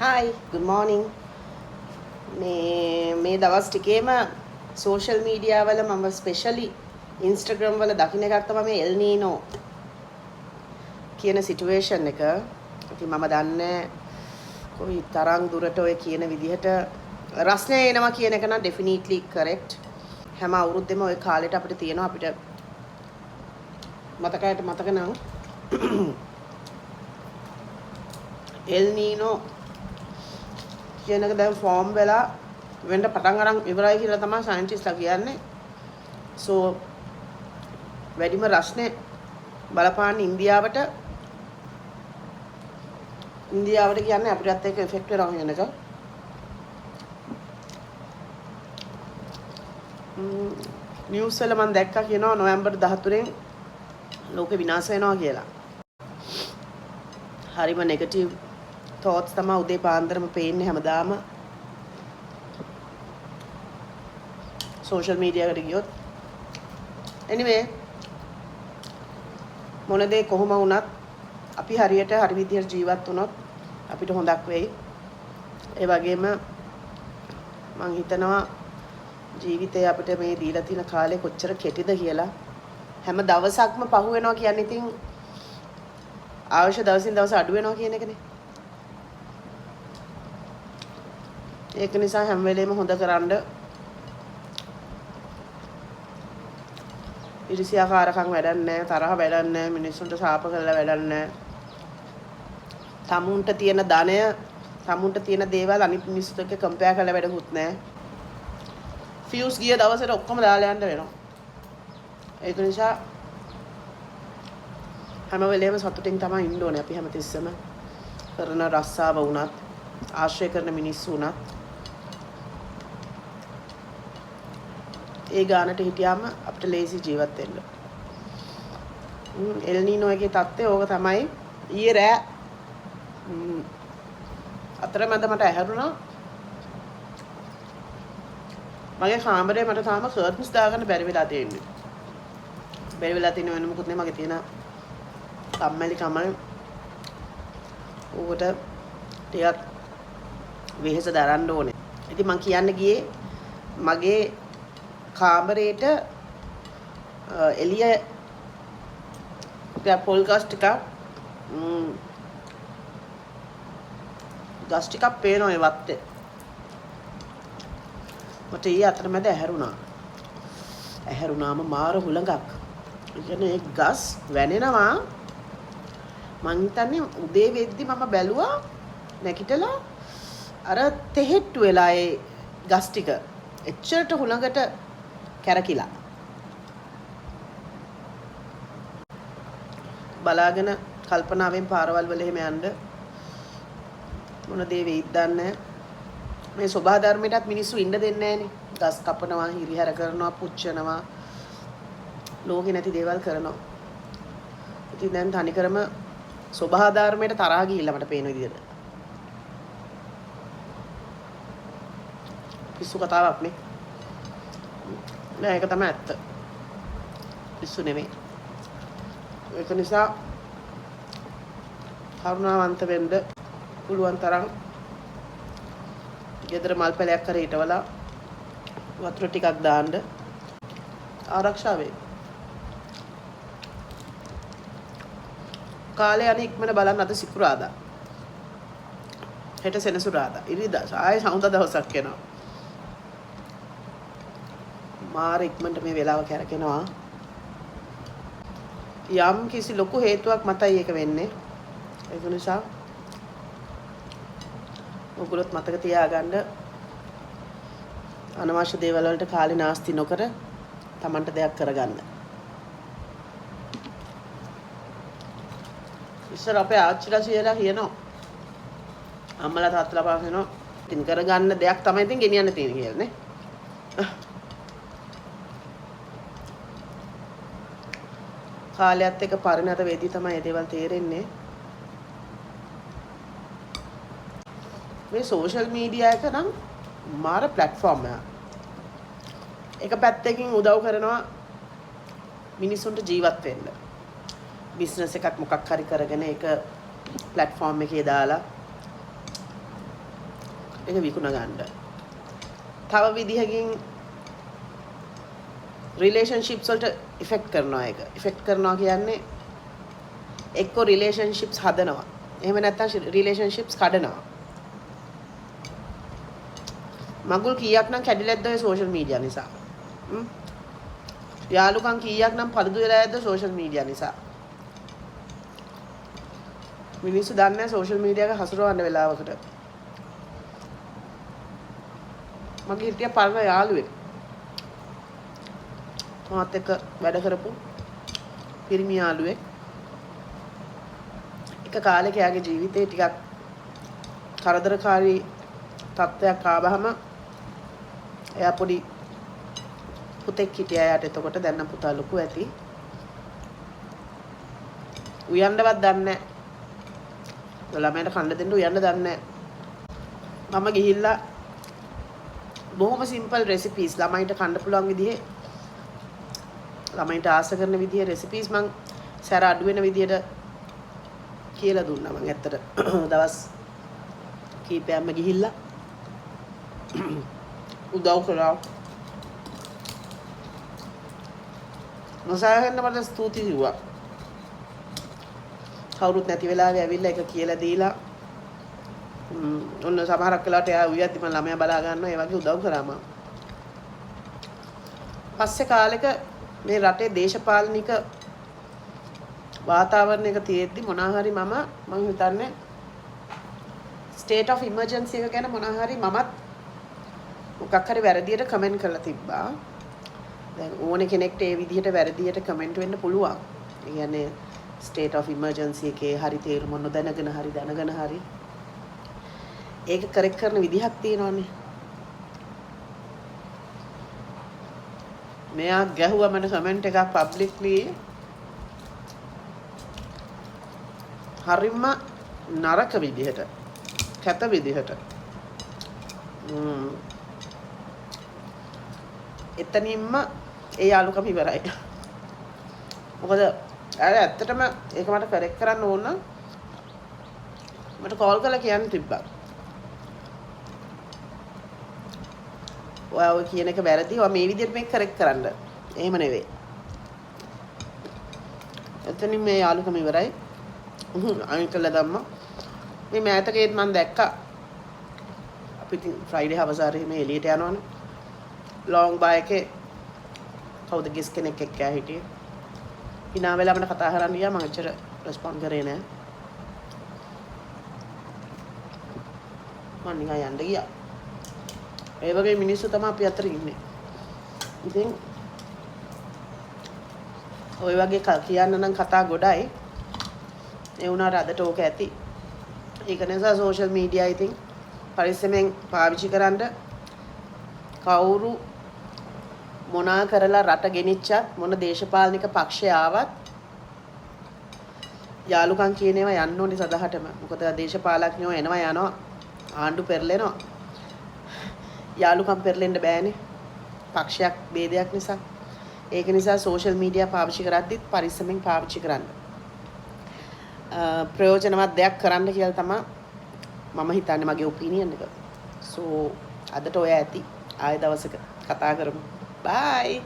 Hi, good morning. මේ දවස් ටිකේම social media වල මම ස්පෙෂලි Instagram වල දකින්න එකක් තමයි මේ El Nino කියන සිටුේෂන් එක. ඉතින් මම දන්නේ කොයි තරම් දුරට ඔය කියන විදිහට රස්නේ එනවා කියන එක නම් definitely correct. හැම අවුරුද්දෙම ඔය කාලෙට අපිට තියෙනවා අපිට මතක නම් El Nino කියන එක දැන් ෆෝම් වෙලා වෙන්න පටන් අරන් ඉවරයි කියලා තමයි සයන්ටිස්ට්ලා කියන්නේ. සෝ වැඩිම රස්නේ බලපාන ඉන්දියාවට කියන්නේ අපිටත් එක්ක ඉෆෙක්ට් වෙනවා කියන එක. නිවුස් වල මම දැක්කා කියනවා නොවැම්බර් 13 ලෝකෙ විනාශ වෙනවා කියලා. හරිම නෙගටිව් thoughts තමයි උදේ පාන්දරම පේන්නේ හැමදාම social media එකට ගියොත්. anyway මොන දේ කොහොම වුණත් අපි හරියට හරි විදිහට ජීවත් වුණොත් අපිට හොඳක් වෙයි. ඒ වගේම මම හිතනවා ජීවිතේ අපිට මේ දීලා තියෙන කාලේ කොච්චර කෙටිද කියලා. හැම දවසක්ම පහු වෙනවා කියන්නේ ඉතින් අවශ්‍ය දවසින් දවස අඩු වෙනවා කියන එකනේ. ඒක නිසා හැම වෙලේම හොඳ කරන්න ඉරිසියාකාරකම් වැඩක් නැහැ, තරහ වැඩක් නැහැ, මිනිස්සුන්ට සාප කරලා වැඩක් නැහැ. තමුන්ට තියෙන ධනය, තමුන්ට තියෙන දේවල් අනිත් මිනිස්සුත් එක්ක කම්පෙයාර් කරලා වැඩකුත් නැහැ. ෆියුස් ගිය දවසට ඔක්කොම දාලා යන්න වෙනවා. ඒක නිසා හැම වෙලේම සතුටින් තමයි ඉන්න ඕනේ අපි හැමතිස්සෙම. කරන රස්සාව වුණත්, ආශ්‍රය කරන මිනිස්සු වුණත් ඒ ගානට හිටියාම අපිට ලේසි ජීවත් වෙන්න. El Nino එකේ තත්ත්වය ඕක තමයි. ඊයේ රෑ අතරමැද මට ඇහැරුණා මගේ කාමරේ මට තාම කර්ටන්ස් දාගන්න බැරි වෙලා තියෙන්නේ. බැරි වෙලා තියෙන වෙන මොකුත් නෙමෙයි. මගේ තියෙන කම්මැලි කමල් ඌට ටිකක් වෙහෙස දරන්න ඕනේ. ඉතින් මං කියන්න ගියේ මගේ කාමරේට එළිය පොල් ගස් ටිකක් පේනවා ඒ වත්තේ. මට ඊ අතරමැද ඇහැරුණාම මාර හුලඟක්. ඒ කියන්නේ ඒ ගස් වැනෙනවා. මං හිතන්නේ උදේ වෙද්දි මම බැලුවා නැගිටලා අර තෙහෙට්ටු වෙලා ඒ ගස් ටික එච්චරට හුලඟට කැරකිලා බලාගෙන කල්පනාවෙන් පාරවල් වල එහෙම යන්න මොන දේ වෙයිද දන්නේ. මේ සබහා ධර්මයටත් මිනිස්සු ඉන්න දෙන්නේ නැහනේ. ගස් කපනවා, හිරිහැර කරනවා, පුච්චනවා, ලෝකේ නැති දේවල් කරනවා. ඉතින් දැන් තනිකරම සබහා ධර්මයට තරහා ගිහිල්ලා මට පේන විදිහට පිස්සු කතාවක් නේ. නෑ ඒක තමයි ඇත්ත. පිස්සු නෙමෙයි. ඒක නිසා කරුණාවන්ත වෙන්න පුළුවන් තරම් ගෙදර මල් පැලයක් කරේ හිටවලා වතුර ටිකක් දාන්න ආරක්ෂා වෙයි. කාලේ අනේ ඉක්මන බලන්න අද සිකුරාදා. හෙට සෙනසුරාදා. ඉරිදා ආයේ සමුදා දවසක් එනවා. මාර ඉක්මනට මේ වෙලාව කැරකෙනවා. යම් කිසි ලොකු හේතුවක් මතයි ඒක වෙන්නේ. ඒක නිසා ඔයගොල්ලොත් මතක තියාගන්න අනවශ්‍ය දේවල් වලට කාලේ නාස්ති නොකර Tamanට දෙයක් කරගන්න. ඉස්සර අපේ ආච්චිලා සියලා කියනවා අම්මලා තාත්තලා පාස් වෙනවා ඉතින් කරගන්න දෙයක් තමයි ඉතින් ගෙනියන්න තියෙන්නේ කියලා නේ. කාලයත් එක්ක පරිණත වෙදී තමයි මේ දේවල් තේරෙන්නේ. මේ සෝෂල් මීඩියා එක නම් මාර ප්ලැට්ෆෝම් එකක්. එක පැත්තකින් උදව් කරනවා මිනිසුන්ට ජීවත් වෙන්න. බිස්නස් එකක් මොකක් හරි කරගෙන ඒක platform එකේ දාලා ඒක විකුණ ගන්න. තව විදිහකින් රිලේෂන්ෂිප්ස් වලට ඉෆෙක්ට් කරනවා ඒක. ඉෆෙක්ට් කරනවා කියන්නේ එක්ක රිලේෂන්ෂිප්ස් හදනවා. එහෙම නැත්නම් රිලේෂන්ෂිප්ස් කඩනවා. මගුල් කීයක් නම් කැඩිලාද ඔය සෝෂල් මීඩියා නිසා. යාළුකම් කීයක් නම් පළුදු වෙලා ඇද්ද සෝෂල් මීඩියා නිසා. මිනිස්සු දන්නේ නැහැ සෝෂල් මීඩියා එක හසුරවන්න වෙලාවකට. මගේ හිටිය පරණ යාළුවෙක්. මාත් එක්ක වැඩ කරපු පිරිමි යාළුවෙක්. එක කාලෙක එයාගේ ජීවිතේ ටිකක් කරදරකාරී තත්ත්වයක් ආවහම එයා පොඩි පුතෙක් හිටියා යාට. එතකොට දැන් පුතා ලොකු ඇති. උයන්නවත් දන්නේ නැහැ. ළමයට කන්න දෙන්න උයන්න දන්නේ නැහැ. මම ගිහිල්ලා බොහොම සිම්පල් රෙසිපීස් ළමයින්ට කන්න පුළුවන් විදිහේ ළමයින්ට ආස කරන විදිහේ රෙසිපීස් මං සැර අඩු වෙන විදිහට කියලා දුන්නා. මං ඇත්තට දවස් කීපයක්ම ගිහිල්ලා උදව් කළා. මොසාවෙන්න මට ස්තුති කිව්වා. කවුරුත් නැති වෙලාවේ ඇවිල්ලා එක කියලා දීලා ඔන්න සමහරක් වෙලාවට එයා උයද්දි මම ළමයා බලා ගන්නවා. ඒ වගේ උදව් කරා මම. පස්සේ කාලෙක මේ රටේ දේශපාලනික වාතාවරණයක තියෙද්දි මොනවා හරි මම හිතන්නේ ස්ටේට් ඔෆ් ඉමර්ජන්සි එක ගැන මොනවා හරි මමත් මොකක් හරි වැරදියට කමෙන්ට් කරලා තිබ්බා. දැන් ඕනේ කෙනෙක්ට ඒ විදිහට වැරදියට කමෙන්ට් වෙන්න පුළුවන්. ඒ කියන්නේ ස්ටේට් ඔෆ් ඉමර්ජන්සි එකේ හරි තේරුම නොදැනගෙන හරි දැනගෙන හරි ඒක කරෙක්ට් කරන විදිහක් තියෙනවානේ. මෙයා ගැහුවා මට කමෙන්ට් එකක් පබ්ලික්ලි හරිම නරක විදිහට කැත විදිහට. එතනින්ම ඒ යාළුකම ඉවරයි. මොකද ඇත්තටම ඒක මට කරෙක්ට් කරන්න ඕන නම් මට කෝල් කරලා කියන්න තිබ්බා. ඔය කියන එක වැරදි. ඔය මේ විදිහට මේක කරෙක්ට් කරන්න. එහෙම නෙවෙයි. එතනින් මේ යාළුකම ඉවරයි. අයින් කළා දැම්මා. මේ මෑතකේත් මම දැක්කා. අපි ඉතින් ෆ්‍රයිඩේ හවස හරි මේ එළියට යනවනේ. ලොං බයි එකේ කවුද ගිස් කෙනෙක් එක්ක හිටියේ. hina වෙලා මට කතා කරන්න ගියා. මම අච්චර රෙස්පොන්ඩ් කරේ නෑ. මම නිකන් යන්න ගියා. ඒ වගේ මිනිස්සු තමයි අපි අතර ඉන්නේ. ඉතින් ඔය වගේ කියන්න නම් කතා ගොඩයි. ඒ වුණාට අදට ඕක ඇති. ඒක නිසා සෝෂල් මීඩියා ඉතින් පරිස්සමෙන් පාවිච්චි කරන්න. කවුරු මොනා කරලා රට ගෙනිච්චත් මොන දේශපාලනික පක්ෂය ආවත් යාළුකම් කියන ඒවා යන්න ඕනේ සදහටම. මොකද දේශපාලඥයෝ එනවා යනවා ආණ්ඩු පෙරලෙනවා. යාළුකම් පෙරලෙන්න බෑනේ. පක්ෂයක් ભેදයක් නිසා. ඒක නිසා සෝෂල් මීඩියා පාවිච්චි කරද්දිත් පරිස්සමෙන් පාවිච්චි කරන්න. ප්‍රයෝජනවත් දෙයක් කරන්න කියලා තමයි මම හිතන්නේ මගේ ඔපිනියන් එක. සෝ අදට ඔය ඇති. ආයෙ දවසක කතා කරමු. බයි.